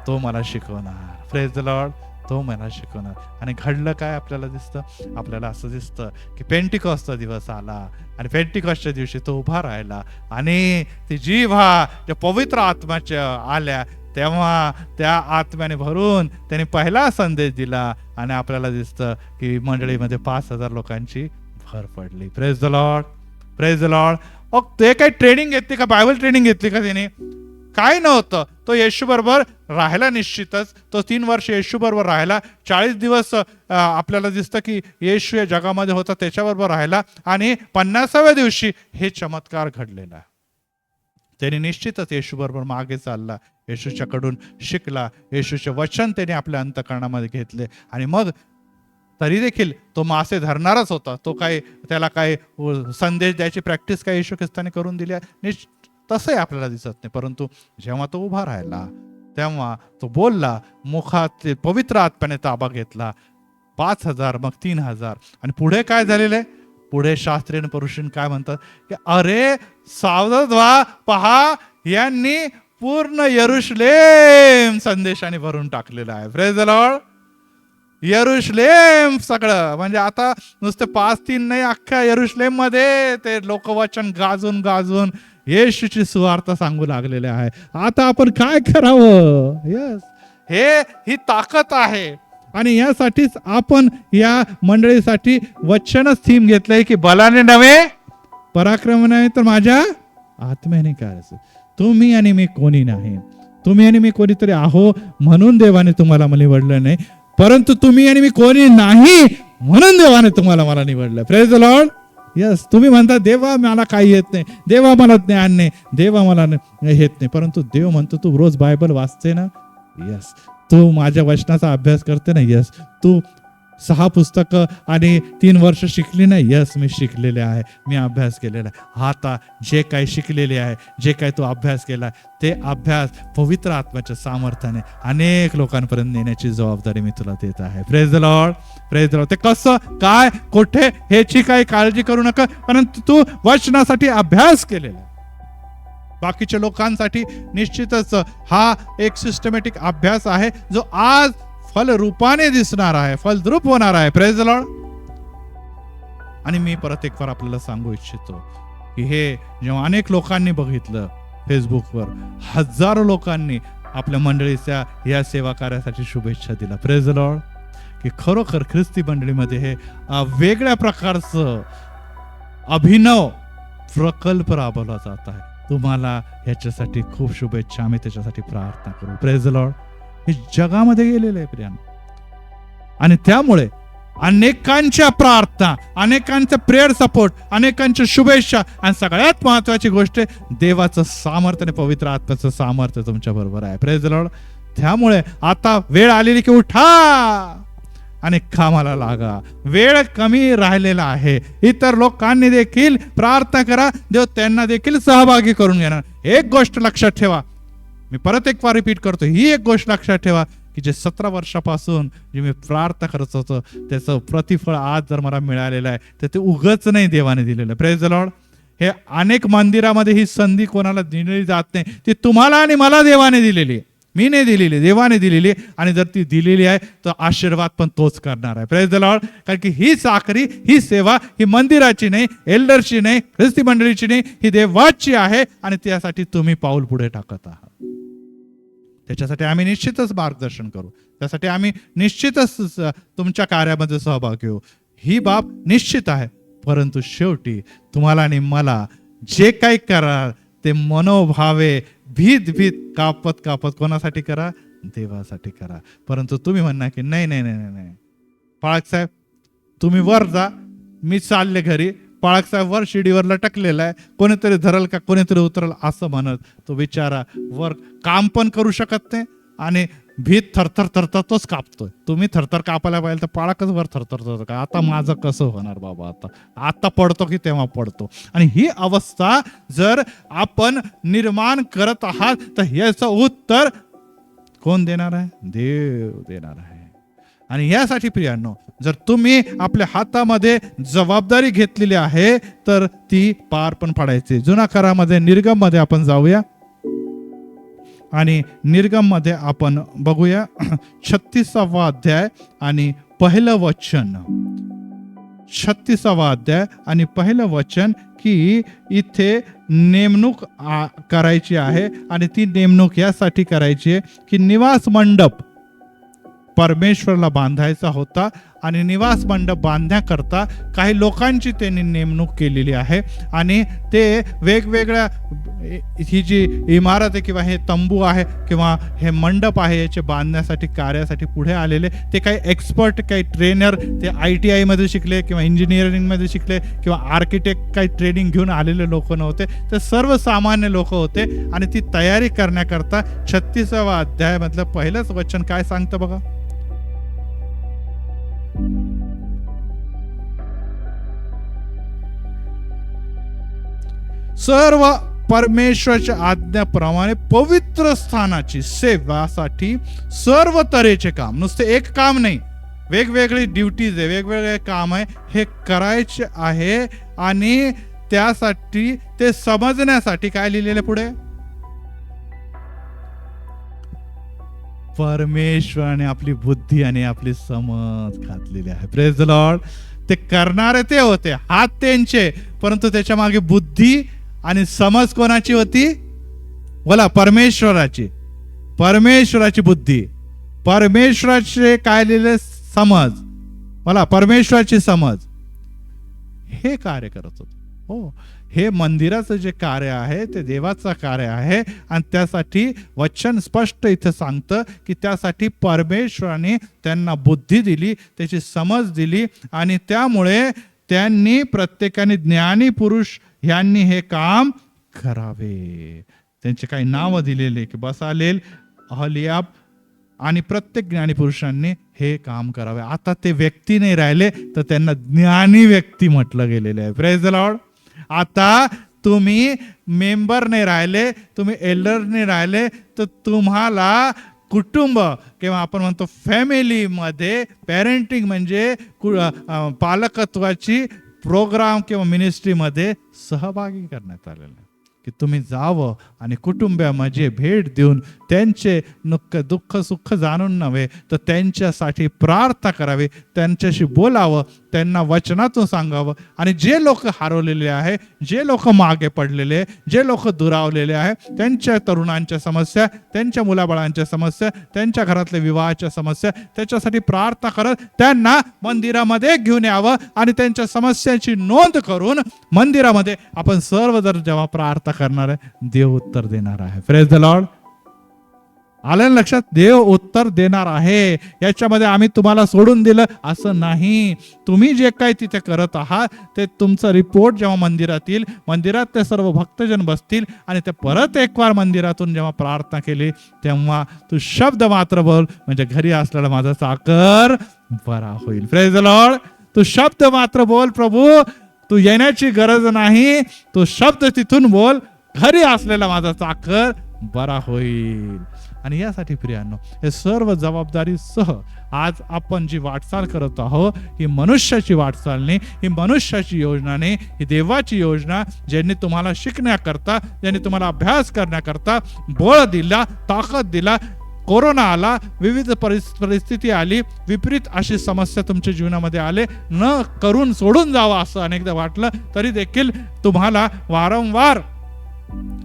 तो मला शिकवणार. Praise the Lord. तो मला शिकवणार. आणि घडलं काय आपल्याला दिसतं, आपल्याला असं दिसतं की पेंटिकॉस्टचा दिवस आला, आणि पेंटिकॉस्टच्या दिवशी तो उभा राहिला, आणि ती जीवा ज्या पवित्र आत्म्याच्या आल्या तेव्हा त्या आत्म्याने भरून त्यांनी पहिला संदेश दिला, आणि आपल्याला दिसतं की मंडळीमध्ये 5000 लोकांची भर पडली. Praise the Lord. Praise the Lord. ते काही ट्रेनिंग घेतली का, बायबल ट्रेनिंग घेतली का त्याने, काय नव्हतं. तो येशू बरोबर राहिला, निश्चितच तो 3 वर्ष येशू बरोबर राहिला, 40 दिवस आपल्याला दिसतं की येशू या जगामध्ये होता, त्याच्याबरोबर राहिला, आणि 50व्या दिवशी हे चमत्कार घडलेला. त्याने निश्चितच येशू बरोबर मागे चालला, येशूच्याकडून शिकला, येशूचे वचन त्याने आपल्या अंतःकरणामध्ये घेतले, आणि मग तरी देखील तो मासे धरणारच होता. तो काय त्याला काय संदेश द्यायची प्रॅक्टिस काय येशू ख्रिस्ताने करून दिली तसंही आपल्याला दिसत नाही. परंतु जेव्हा तो उभा राहिला तेव्हा तो बोलला, मुखात पवित्र आत्म्याने ताबा घेतला. 5000, मग 3000, आणि पुढे काय झालेलं आहे, पुढे शास्त्री आणि परुषीन काय म्हणतात की अरे सावधान व्हा, पहा यांनी पूर्ण यरुशलेम संदेशाने भरून टाकलेला आहे. Praise the Lord. यरुशलेम सगळं, म्हणजे आता नुसते 5-3 नाही, अख्ख्या यरुशलेम मध्ये ते लोकवचन गाजून गाजून येशूची सुवार्थ सांगू लागलेले आहे. आता आपण काय करावं? यस, ही ताकद आहे. आणि यासाठीच आपण या मंडळीसाठी वचनच थीम घेतलंय की बलाने नव्हे, पराक्रम नाही, तर माझ्या आत्म्याने करायचं. तुम्ही आणि मी कोणी नाही, तुम्ही आणि मी कोणीतरी आहो म्हणून देवाने तुम्हाला मला निवडलं नाही, परंतु तुम्ही आणि मी कोणी नाही म्हणून देवाने तुम्हाला मला निवडलं. Praise the Lord. यस, तुम्ही म्हणता देवा मला काही येत नाही, देवा मला ज्ञान नाही, देवा मला येत नाही, परंतु देव म्हणतो तू रोज बायबल वाचते ना, यस, तू माझ्या वचनाचा अभ्यास करते ना, यस, तू 6 पुस्तकं आणि 3 वर्ष शिकली ना, यस, मी शिकलेले आहे, मी अभ्यास केलेला आहे. आता जे काही शिकलेले आहे, जे काही तू अभ्यास केला ते अभ्यास पवित्र आत्म्याच्या सामर्थ्याने अनेक लोकांपर्यंत नेण्याची जबाबदारी मी तुला देत आहे. Praise the Lord, praise the Lord. ते कसं, काय, कुठे, ह्याची काही काळजी करू नका, परंतु तू वचनासाठी अभ्यास केलेला आहे. बाकीच्या लोकांसाठी निश्चितच हा एक सिस्टमॅटिक अभ्यास आहे जो आज फल रूपाने दिसणार आहे, फलद्रूप होणार आहे. Praise the Lord. आणि मी परत एक वार आपल्याला सांगू इच्छितो की हे जेव्हा अनेक लोकांनी बघितलं, फेसबुकवर हजारो लोकांनी आपल्या मंडळीच्या या सेवा कार्यासाठी शुभेच्छा दिल्या. Praise the Lord. की खरोखर ख्रिस्ती मंडळीमध्ये हे वेगळ्या प्रकारचं अभिनव प्रकल्प राबवला जात आहे. तुम्हाला ह्याच्यासाठी खूप शुभेच्छा, आम्ही त्याच्यासाठी प्रार्थना करू. Praise the Lord. हे जगामध्ये गेलेलं आहे प्रियानो, आणि त्यामुळे अनेकांच्या प्रार्थना, अनेकांचा प्रेयर सपोर्ट, अनेकांच्या शुभेच्छा, आणि सगळ्यात महत्वाची गोष्ट देवाचं सामर्थ्य आणि पवित्र आत्म्याचं सामर्थ्य तुमच्या बरोबर आहे. Praise the Lord. त्यामुळे आता वेळ आलेली की उठा आणि कामाला लागा. वेळ कमी राहिलेला आहे. इतर लोकांनी देखील प्रार्थना करा, देव त्यांना देखील सहभागी करून घेणार. एक गोष्ट लक्षात ठेवा, मी परत एक वार रिपीट करतो, ही एक गोष्ट लक्षात ठेवा की जे 17 वर्षापासून जे मी प्रार्थना करत होतो त्याचं प्रतिफळ आज जर मला मिळालेलं आहे तर ते उगच नाही देवाने दिलेलं. Praise the Lord. हे अनेक मंदिरामध्ये ही संधी कोणाला दिली जात नाही, ती तुम्हाला आणि मला देवाने दिलेली, मी नाही दिलेली, देवाने दिलेली. आणि जर ती दिलेली आहे तर आशीर्वाद पण तोच करणार आहे. Praise the Lord. कारण की ही साखरी, ही सेवा, ही मंदिराची नाही, एल्डरची नाही, ख्रिस्ती मंडळीची नाही, ही देवाची आहे. आणि त्यासाठी तुम्ही पाऊल पुढे टाकत आहात. त्याच्यासाठी आम्ही निश्चितच मार्गदर्शन करू, त्यासाठी आम्ही निश्चितच तुमच्या कार्यामध्ये सहभाग घेऊ, ही बाब निश्चित आहे. परंतु शेवटी तुम्हाला आणि मला जे काही करा ते मनोभावे भीत भीत कापत कापत कोणासाठी करा? देवासाठी करा. परंतु तुम्ही म्हणणार की नाही नाही नाही नाही पाळक साहेब तुम्ही वर जा, मी चालले घरी, पाळक साहेब वर शिडीवर लटकलेला आहे, कोणीतरी धरल का कोणीतरी उतरल असं म्हणत तो बिचारा वर काम पण करू शकत नाही आणि भीत थरथर थरथर तोच कापतोय. तुम्ही थरथर कापायला पाहिजे तर पाळकच वर थरथर का आता माझं कसं होणार बाबा, आता पडतो की तेव्हा पडतो. आणि ही अवस्था जर आपण निर्माण करत आहात तर याचं उत्तर कोण देणार आहे? देव देणार आहे. आणि यासाठी प्रियांनो जर तुम्ही आपल्या हातामध्ये जबाबदारी घेतलेली आहे तर ती पार पण पाडायची. जुना करामध्ये निर्गम मध्ये आपण जाऊया आणि निर्गम मध्ये आपण बघूया 36वा अध्याय आणि पहिलं वचन. 36वा अध्याय आणि पहिलं वचन की इथे नेमणूक करायची आहे आणि ती नेमणूक यासाठी करायची आहे की निवास मंडप परमेश्वरला बांधायचा होता आणि निवास मंडप बांधण्याकरता काही लोकांची त्यांनी नेमणूक केलेली आहे. आणि ते वेगवेगळ्या ही जी इमारत आहे किंवा हे तंबू आहे किंवा हे मंडप आहे याचे बांधण्यासाठी कार्यासाठी पुढे आलेले ते काही एक्सपर्ट, काही ट्रेनर, ते ITI मध्ये शिकले किंवा इंजिनिअरिंग मध्ये शिकले किंवा आर्किटेक्ट काही ट्रेनिंग घेऊन आलेले लोक नव्हते, ते सर्वसामान्य लोक होते. आणि ती तयारी करण्याकरता 36वा अध्यायामधलं पहिलंच वचन काय सांगतं बघा. सर्व परमेश्वराच्या आज्ञाप्रमाणे पवित्र स्थानाची सेवासाठी सर्व तऱ्हेचे काम, नुसते एक काम नाही, वेगवेगळी ड्युटीज आहे, वेगवेगळे काम आहे, हे करायचे आहे. आणि त्यासाठी ते समजण्यासाठी काय लिहिलेलं पुढे? परमेश्वराने आपली बुद्धी आणि आपली समज घातलेली आहे. Praise the Lord. ते करणारे ते होते, हात त्यांचे, परंतु त्याच्या मागे बुद्धी आणि समज कोणाची होती? बोला, परमेश्वराची. परमेश्वराची बुद्धी, परमेश्वराचे काय लिहिले? समज. बोला, परमेश्वराची समज. हे कार्य करत होत. हो, हे मंदिराचं जे कार्य आहे ते देवाचं कार्य आहे. आणि त्यासाठी वचन स्पष्ट इथं सांगतं की त्यासाठी परमेश्वराने त्यांना बुद्धी दिली, त्याची समज दिली. आणि त्यामुळे त्यांनी प्रत्येकाने, ज्ञानी पुरुष यांनी हे काम करावे. त्यांचे काही नाव दिलेले की बसालेल, अहलियाब आणि प्रत्येक ज्ञानी पुरुषांनी हे काम करावे. आता ते व्यक्ती नाही राहिले, तर त्यांना ज्ञानी व्यक्ती म्हटलं गेलेलं आहे. Praise the Lord. आता तुम्ही मेंबर नाही राहिले, तुम्ही एल्डर नाही राहिले, तर तुम्हाला कुटुंब किंवा आपण म्हणतो फॅमिलीमध्ये पेरेंटिंग म्हणजे पालकत्वाची प्रोग्राम किंवा मिनिस्ट्रीमध्ये सहभागी करण्यात आलेलं आहे. की तुम्ही जावं आणि कुटुंबामध्ये भेट देऊन त्यांचे दुःख सुख जाणून नव्हे, तर त्यांच्यासाठी प्रार्थना करावी, त्यांच्याशी बोलावं, त्यांना वचनातून सांगावं. आणि जे लोक हरवलेले आहे, जे लोक मागे पडलेले, जे लोक दुरावलेले आहे, त्यांच्या तरुणांच्या समस्या, त्यांच्या मुलाबाळांच्या समस्या, त्यांच्या घरातल्या विवाहाच्या समस्या, त्याच्यासाठी प्रार्थना करत त्यांना मंदिरामध्ये घेऊन यावं. आणि त्यांच्या समस्यांची नोंद करून मंदिरामध्ये आपण सर्व जर जेव्हा प्रार्थना करणार आहे, देव उत्तर देणार आहे. Praise the Lord. आलं ना लक्षात? देव उत्तर देणार आहे. याच्यामध्ये आम्ही तुम्हाला सोडून दिलं असं नाही. तुम्ही जे काही तिथे करत आहात ते तुमचा रिपोर्ट जेव्हा मंदिरात येईल, मंदिरात ते सर्व भक्तजन बसतील आणि ते परत एक वार मंदिरातून जेव्हा प्रार्थना केली, तेव्हा तू शब्द मात्र बोल, म्हणजे घरी असलेला माझा चाकर बरा होईल. Praise the Lord. तू शब्द मात्र बोल, प्रभू तू येण्याची गरज नाही, तू शब्द तिथून बोल, घरी असलेला माझा चाकर बरा होईल. आणि यासाठी प्रियांनो, हे सर्व जबाबदारी सह आज आपण जी वाटचाल करत आहोत, ही मनुष्याची वाटचाल नाही, ही मनुष्याची योजना नाही, ही देवाची योजना, ज्यांनी तुम्हाला शिकण्याकरता, ज्यांनी तुम्हाला अभ्यास करण्याकरता बळ दिला, ताकद दिला. कोरोना आला, विविध परिस्थिती आली, विपरीत अशी समस्या तुमच्या जीवनामध्ये आले, न करून सोडून जावं असं अनेकदा वाटलं, तरी देखील तुम्हाला वारंवार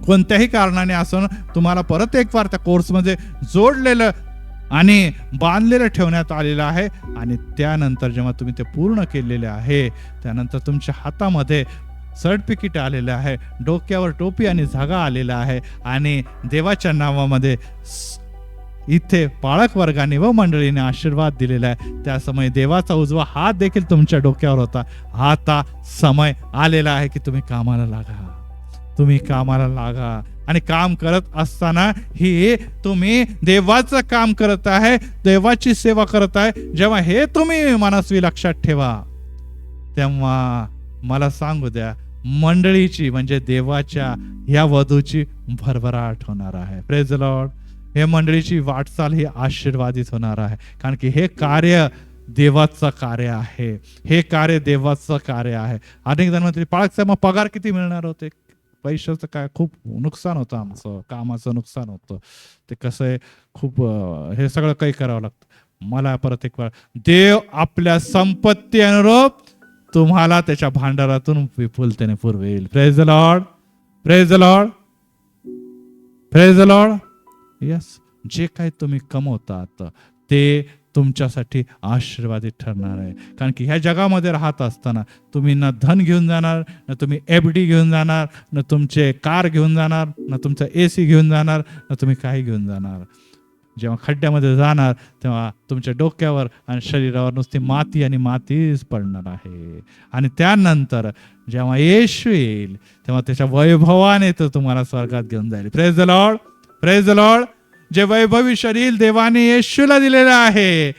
कोणत्याही कारणाने असं तुम्हाला परत एक वार त्या कोर्समध्ये जोडलेलं आणि बांधलेलं ठेवण्यात आलेलं आहे. आणि त्यानंतर जेव्हा तुम्ही ते पूर्ण केलेले आहे, त्यानंतर तुमच्या हातामध्ये सर्टिफिकेट आलेलं आहे, डोक्यावर टोपी आणि धागा आलेला आहे. आणि देवाच्या नावामध्ये इथे पाळक वर्गाने व मंडळीने आशीर्वाद दिलेला आहे. त्या समय देवाचा उजवा हात देखील तुमच्या डोक्यावर होता. आता समय आलेला आहे की तुम्ही कामाला लागा, तुम्ही कामाला लागा. आणि काम करत असताना ही तुम्ही देवाचं काम करत आहे, देवाची सेवा करत आहे. जेव्हा हे तुम्ही मनस्वी लक्षात ठेवा, तेव्हा मला सांगू द्या, मंडळीची म्हणजे देवाच्या या वधूची भरभराट होणार आहे. Praise the Lord. हे मंडळीची वाटचाल ही आशीर्वादित होणार आहे, कारण की हे कार्य देवाचं कार्य आहे. हे कार्य देवाचं कार्य आहे. अनेक जण म्हणतात, पाळक साहेब मग पगार किती मिळणार होते? पैशाचं काय खूप नुकसान होतं, आमचं कामाचं नुकसान होतं. ते कसं आहे, खूप हे सगळं काही करावं लागतं. मला परत एक वेळ, देव आपल्या संपत्ती अनुरूप तुम्हाला त्याच्या भांडारातून विपुलतेने पुरवेल. Praise the Lord. Praise the Lord. Praise the Lord. Yes, जे काही तुम्ही कमवतात ते तुमच्यासाठी आशीर्वादित ठरणार आहे. कारण की ह्या जगामध्ये राहत असताना तुम्ही ना धन घेऊन जाणार, ना तुम्ही FD घेऊन जाणार, ना तुमचे कार घेऊन जाणार, ना तुमचा AC घेऊन जाणार, ना तुम्ही काही घेऊन जाणार. जेव्हा खड्ड्यामध्ये जाणार तेव्हा तुमच्या डोक्यावर आणि शरीरावर नुसती माती आणि मातीच पडणार आहे. आणि त्यानंतर जेव्हा येशू येईल तेव्हा त्याच्या वैभवाने तो तुम्हाला स्वर्गात घेऊन जाईल. Praise the Lord. Praise the Lord. जे वैभवी शरीर देवाने येशूला दिलेलं आहे,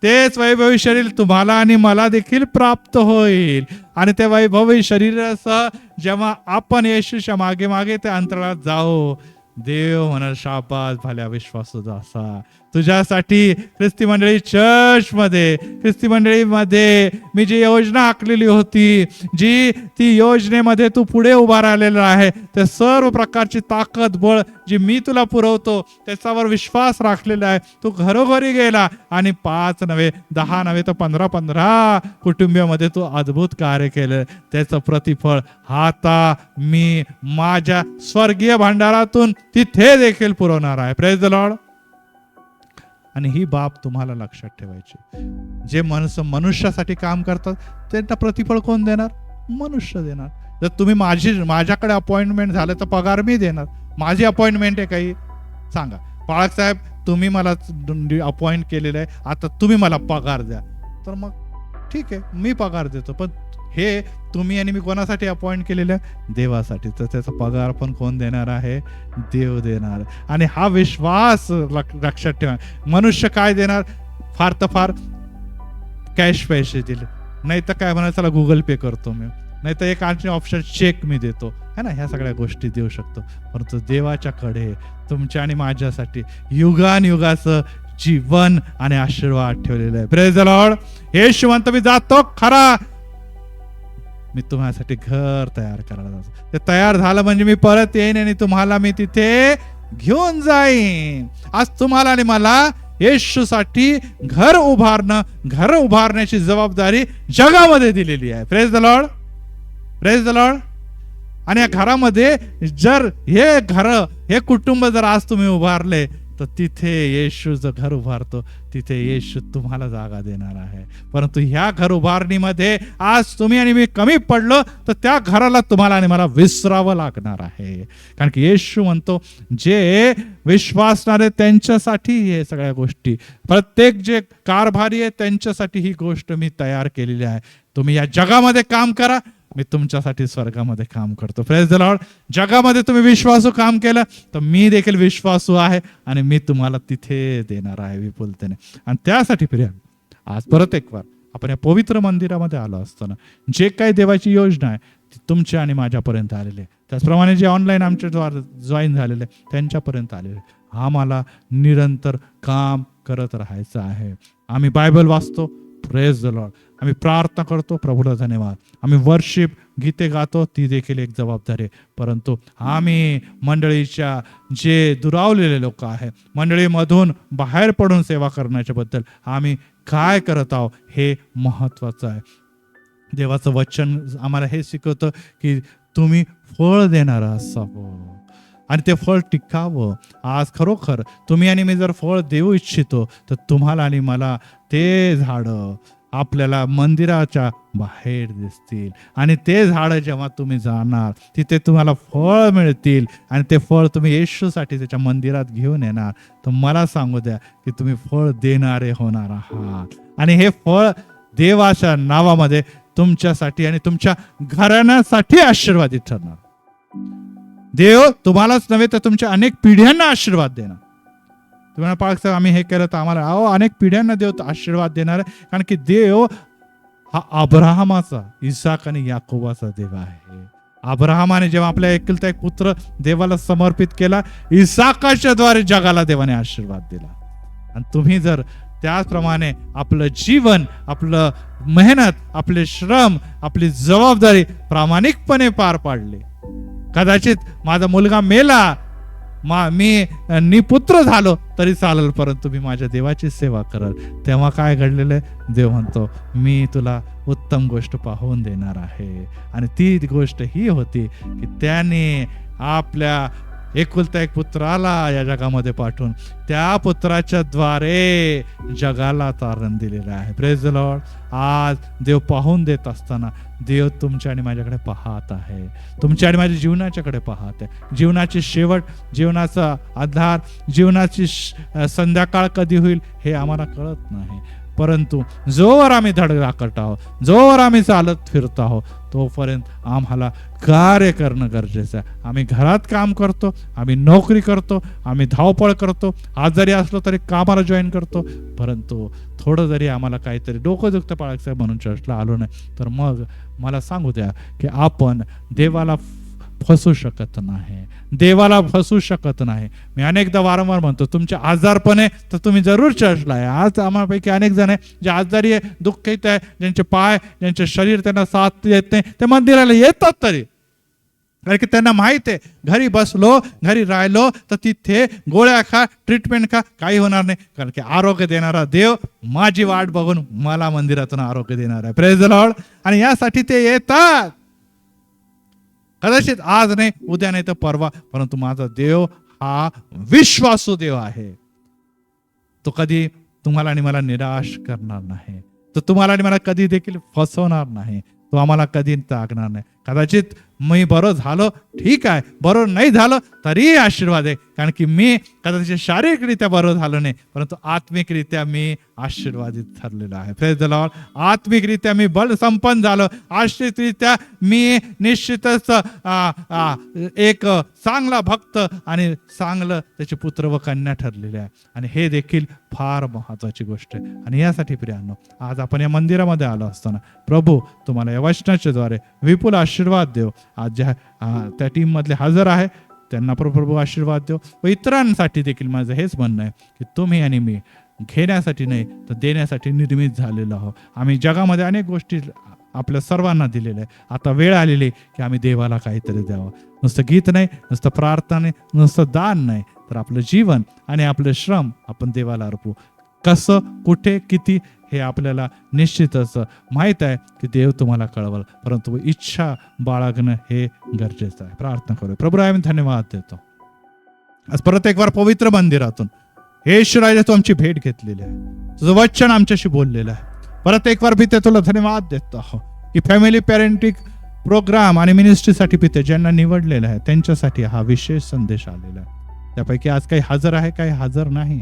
तेच वैभवी शरीर तुम्हाला आणि मला देखील प्राप्त होईल. आणि त्या वैभवी शरीरासह जेव्हा आपण येशूच्या मागे मागे त्या अंतराळात जाऊ, देव म्हणाल, शाबास भल्या विश्वासू दासा, तुझ्यासाठी ख्रिस्ती मंडळी चर्चमध्ये, ख्रिस्ती मंडळीमध्ये मी जी योजना आखलेली होती, जी ती योजनेमध्ये तू पुढे उभा राहिलेला आहे, ते सर्व प्रकारची ताकद बळ जी मी तुला पुरवतो त्याच्यावर विश्वास राखलेला आहे. तू घरोघरी गेला आणि 5 नव्हे 10 नव्हे तर 15 कुटुंबियामध्ये तू अद्भुत कार्य केलं. त्याचं प्रतिफळ आता मी माझ्या स्वर्गीय भांडारातून तिथे देखील पुरवणार आहे. Praise the Lord. आणि ही बाब तुम्हाला लक्षात ठेवायची. जे मनुष्यासाठी काम करतात त्यांना प्रतिफळ कोण देणार? मनुष्य देणार. जर तुम्ही माझ्याकडे अपॉइंटमेंट झालं तर पगार मी देणार. माझी अपॉइंटमेंट आहे काही सांगा, पाळक साहेब तुम्ही मला अपॉइंट केलेलं आहे, आता तुम्ही मला पगार द्या. तर मग ठीक आहे, मी पगार देतो. पण हे तुम्ही आणि मी कोणासाठी अपॉइंट केलेलं आहे? देवासाठी. तर त्याचा पगार पण कोण देणार आहे? देव देणार. आणि हा विश्वास लक्षात ठेवा. मनुष्य काय देणार? फार तर फार कॅश पैसे दिले, नाही तर काय म्हणा चला गुगल पे करतो मी, नाही तर एक आणखी ऑप्शन चेक मी देतो, है ना. ह्या सगळ्या गोष्टी देऊ शकतो. परंतु देवाच्याकडे तुमच्या आणि माझ्यासाठी युगानुयुगाचं जीवन आणि आशीर्वाद ठेवलेलं आहे. Praise the Lord. येशू म्हणतो मी जातो खरा, मी तुम्हासाठी घर तयार करायला जातो. ते तयार झालं म्हणजे मी परत येईन आणि तुम्हाला मी तिथे घेऊन जाईन. आज तुम्हाला आणि मला येशूसाठी घर उभारण्याची जबाबदारी जगामध्ये दिलेली आहे. Praise the Lord. Praise the Lord. आणि या घरामध्ये जर हे कुटुंब जर आज तुम्ही उभारले तर तिथे येशूचं घर उभारतो, तिथे येशू तुम्हाला जागा देणार आहे. परंतु ह्या घर उभारणीमध्ये आज तुम्ही आणि मी कमी पडलो तर त्या घराला तुम्हाला आणि मला विसरावं लागणार आहे. कारण की येशू म्हणतो जे विश्वासणारे त्यांच्यासाठी हे सगळ्या गोष्टी, प्रत्येक जे कारभारी आहे त्यांच्यासाठी ही गोष्ट मी तयार केलेली आहे. तुम्ही या जगामध्ये काम करा, मी तुमच्यासाठी स्वर्गामध्ये काम करतो. Praise the Lord. जगामध्ये तुम्ही विश्वासू काम केलं तर मी देखील विश्वासू आहे आणि मी तुम्हाला तिथे देणार आहे विपुलतेने. आणि त्यासाठी प्रिय आज परत एक वार आपण या पवित्र मंदिरामध्ये आलो असताना जे काही देवाची योजना आहे ती तुमच्या आणि माझ्यापर्यंत आलेली आहे. त्याचप्रमाणे जे ऑनलाईन आमच्याद्वारे जॉईन झालेले त्यांच्यापर्यंत आलेले. आम्हाला निरंतर काम करत राहायचं आहे. आम्ही बायबल वाचतो, प्रेज द लॉर्ड. आम्ही प्रार्थना करतो, प्रभूला धन्यवाद. आम्ही वर्शिप गीते गातो, ती देखील एक जबाबदारी आहे. परंतु आम्ही मंडळीच्या जे दुरावलेले लोक आहे, मंडळीमधून बाहेर पडून सेवा करण्याच्या बद्दल आम्ही काय करत आहोत हे महत्वाचं आहे. देवाचं वचन आम्हाला हे शिकवतं की तुम्ही फळ देणार असावं आणि ते फळ टिकावं. आज खरोखर तुम्ही आणि मी जर फळ देऊ इच्छितो तर तुम्हाला आणि मला ते झाडं आपल्याला मंदिराच्या बाहेर दिसतील आणि ते झाडं जेव्हा तुम्ही जाणार तिथे तुम्हाला फळ मिळतील आणि ते फळ तुम्ही येशूसाठी त्याच्या मंदिरात घेऊन येणार. तर मला सांगू द्या की तुम्ही फळ देणारे होणार आहात आणि हे फळ देवाच्या नावामध्ये तुमच्यासाठी आणि तुमच्या घराण्यासाठी आशीर्वादित ठरणार. देव तुम्हालाच नव्हे तर तुमच्या अनेक पिढ्यांना आशीर्वाद देणार. तुम्हाला पाळक साहेब आम्ही हे केलं तर आम्हाला अनेक पिढ्यांना देव आशीर्वाद देणार आहे. कारण की देव हा अब्राहमाचा, इसाक आणि याकोबाचा देव आहे. अब्राहमाने जेव्हा आपल्या एकुलता एक पुत्र देवाला समर्पित केला, इसाकाच्या द्वारे जगाला देवाने आशीर्वाद दिला. आणि तुम्ही जर त्याचप्रमाणे आपलं जीवन, आपलं मेहनत, आपले श्रम, आपली जबाबदारी प्रामाणिकपणे पार पाडली, कदाचित माझा मुलगा मेला, मी निपुत्र झालो तरी चालेल, परंतु मी माझ्या देवाची सेवा करल, तेव्हा काय घडलेलं आहे? देव म्हणतो मी तुला उत्तम गोष्ट पाहून देणार आहे. आणि ती गोष्ट ही होती की त्याने आपल्या एकुलता एक पुत्राला या जगामध्ये पाठवून त्या पुत्राच्या द्वारे जगाला तारण दिलेलं आहे. Praise the Lord. आज देव पाहून देत असताना देव तुमच्या आणि माझ्याकडे पाहत आहे, तुमच्या आणि माझ्या जीवनाच्याकडे पाहत आहे. जीवनाची शेवट, जीवनाचा आधार, जीवनाची संध्याकाळ कधी होईल हे आम्हाला कळत नाही. परंतु जोवर आम्ही धडधाकट आहोत, जोवर आम्ही चालत फिरत आहोत, तोपर्यंत आम्हाला कार्य करणं गरजेचं आहे. आम्ही घरात काम करतो, आम्ही नोकरी करतो, आम्ही धावपळ करतो, आजारी असलो तरी कामाला जॉईन करतो, परंतु थोडं जरी आम्हाला काहीतरी डोकं दुखतं पाळायचं म्हणून चर्चला आलो नाही तर मग मला सांगू द्या की आपण देवाला फसू शकत नाही, देवाला फसू शकत नाही. मी अनेकदा वारंवार म्हणतो, तुमचे आजारपण आहे तर तुम्ही जरूर चर्चला आहे. आज आम्हापैकी अनेक जण आहे जे आजारी आहे, दुःखित आहे, ज्यांचे पाय, ज्यांचे शरीर त्यांना साथ देत नाही, ते मंदिराला येतात तरी, कारण की त्यांना माहित आहे घरी बसलो, घरी राहिलो तर तिथे गोळ्या खा, ट्रीटमेंट खा, काही होणार नाही, कारण की आरोग्य देणारा देव माझी वाट बघून मला मंदिरातून आरोग्य देणार आहे. Praise the Lord. आणि यासाठी ते येतात. कदाचित आज नाही, उद्या नाही तर परवा, परंतु माझा देव हा विश्वासू देव आहे. तो कधी तुम्हाला आणि मला निराश करणार नाही, तो तुम्हाला आणि मला कधी देखील फसवणार नाही, तो आम्हाला कधी टाकणार नाही. कदाचित मी बरं झालो, ठीक आहे, बरं नाही झालं तरीही आशीर्वाद आहे, कारण की मी कदाचित शारीरिकरित्या बरं झालो नाही, परंतु आत्मिकरित्या मी आशीर्वादित ठरलेलो आहे. Praise the Lord. आत्मिकरित्या मी बल संपन्न झालो, आश्रितरित्या मी निश्चितच एक चांगला भक्त आणि चांगलं त्याचे पुत्र व कन्या ठरलेले आहे. आणि हे देखील फार महत्वाची गोष्ट आहे. आणि यासाठी प्रियांनो, आज आपण या मंदिरामध्ये आलो असताना प्रभू तुम्हाला या वचनाच्या द्वारे विपुल आशीर्वाद देव. आज ज्या त्या टीम मधले हजर आहे त्यांना प्रभू आशीर्वाद देव, व इतरांसाठी देखील माझं हेच म्हणणं आहे की तुम्ही आणि मी घेण्यासाठी नाही तर देण्यासाठी निर्मित झालेलो आहोत. आम्ही जगामध्ये अनेक गोष्टी आपल्या सर्वांना दिलेल्या आहे. आता वेळ आलेली की आम्ही देवाला काहीतरी द्यावं. नुसतं गीत नाही, नुसतं प्रार्थना नाही, नुसतं दान नाही, तर आपलं जीवन आणि आपले श्रम आपण देवाला अर्पू. कसं, कुठे, किती हे आपल्याला निश्चितच माहीत आहे की देव तुम्हाला कळवल, परंतु इच्छा बाळगणं हे गरजेचं आहे. प्रार्थना करूया. प्रभू आम्ही धन्यवाद देतो आज परत एक वार पवित्र मंदिरातून येशूराजा तू आमची भेट घेतलेली आहे, तुझं वचन आमच्याशी बोललेलं आहे. परत एक वार पिते तुला धन्यवाद देतो की फॅमिली पॅरेंटिंग प्रोग्राम आणि मिनिस्ट्रीसाठी पिते ज्यांना निवडलेलं आहे त्यांच्यासाठी हा विशेष संदेश आलेला आहे. त्यापैकी आज काही हजर आहे, काही हजर नाही.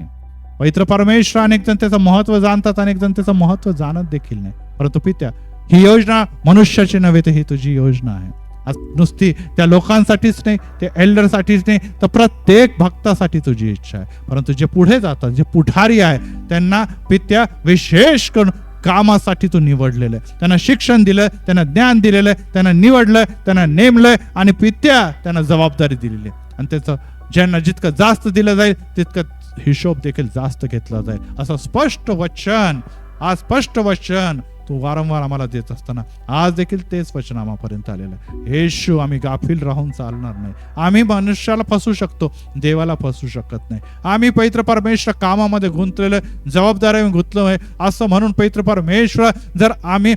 पवित्र परमेश्वर, अनेक जण त्याचं महत्व जाणतात, अनेक जण त्याचं महत्व जाणत देखील नाही, परंतु पित्या ही योजना मनुष्याची नव्हे तर ही तुझी योजना आहे. आज नुसती त्या लोकांसाठीच नाही, त्या एल्डरसाठीच नाही, तर प्रत्येक भक्तासाठी तुझी इच्छा आहे. परंतु जे पुढे जातात, जे पुढारी आहे, त्यांना पित्या विशेष करून कामासाठी तू निवडलेलं आहे. त्यांना शिक्षण दिलं, त्यांना ज्ञान दिलेलं आहे, त्यांना निवडलं, त्यांना नेमलंय आणि पित्या त्यांना जबाबदारी दिलेली आहे. आणि त्याचं ज्यांना जितकं जास्त दिलं जाईल तितकं हिशोब देखील जास्त घेतला जाईल, असं स्पष्ट वचन, आज स्पष्ट वचन तू वारंवार आम्हाला देत असताना आज देखील तेच वचन आम्हापर्यंत आलेलं आहे. येशू, आम्ही गाफील राहून चालणार नाही. आम्ही मनुष्याला फसू शकतो, देवाला फसू शकत नाही. आम्ही पवित्र परमेश्वर कामामध्ये गुंतलेलं, जबाबदारी गुंतलो आहे असं म्हणून पवित्र परमेश्वर जर आम्ही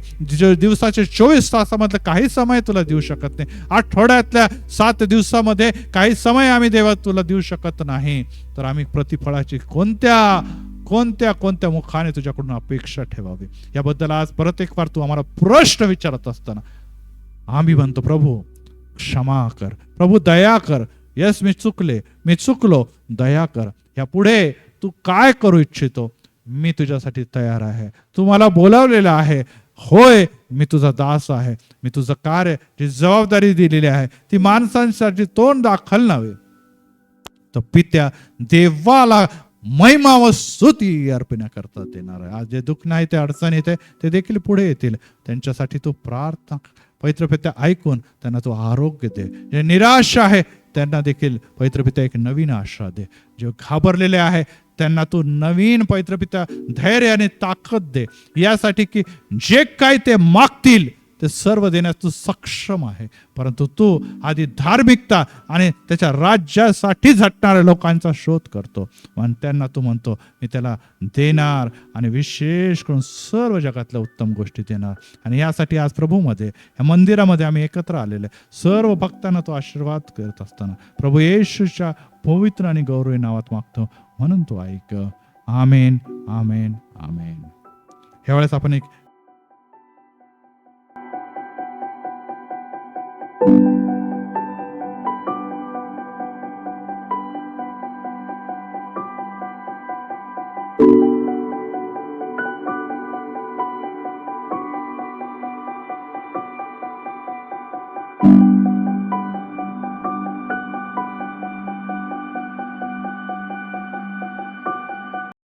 दिवसाचे 24 तासामधलं काही समय तुला देऊ शकत नाही, आठवड्यातल्या 7 दिवसामध्ये काही समय आम्ही देवा तुला देऊ शकत नाही, तर आम्ही प्रतिफळाची कोणत्या मुखाने तुझ्याकडून अपेक्षा ठेवावी याबद्दल आज परत एक वार तू आम्हाला प्रश्न विचारत असताना आम्ही म्हणतो प्रभू क्षमा कर, प्रभू दया कर. यस, मी चुकलो, दया कर. या पुढे तू काय करू इच्छितो मी तुझ्यासाठी तयार आहे. तू मला बोलावलेलं आहे, होय मी तुझा दास आहे. मी तुझं कार्य, जी जबाबदारी दिलेली आहे ती माणसांसाठी तोंड दाखल नव्हे तर पित्या देवाला महिमा व स्तुती अर्पण करता येणार आहे. आज जे दुःख नाही, ते अडचण येते, ते देखील पुढे येतील. त्यांच्यासाठी तू प्रार्थना पवित्र पित्या ऐकून त्यांना तू आरोग्य दे. जे निराश आहे त्यांना देखील पवित्र पित्या एक नवीन आशा दे. जे घाबरलेले आहे त्यांना तू नवीन पवित्र पित्या धैर्य आणि ताकद दे, यासाठी की जे काय ते मागतील ते सर्व देण्यास तू सक्षम आहे. परंतु तू आधी धार्मिकता आणि त्याच्या राज्यासाठी झटणाऱ्या लोकांचा शोध करतो आणि त्यांना तू म्हणतो मी त्याला देणार आणि विशेष करून सर्व जगातल्या उत्तम गोष्टी देणार. आणि यासाठी आज प्रभूमध्ये, या मंदिरामध्ये आम्ही एकत्र आलेले सर्व भक्तांना तो आशीर्वाद करत असताना प्रभू येशूच्या पवित्र आणि गौरवी नावात मागतो, म्हणून तो ऐक. आमेन, आमेन, आमेन. ह्यावेळेस आपण एक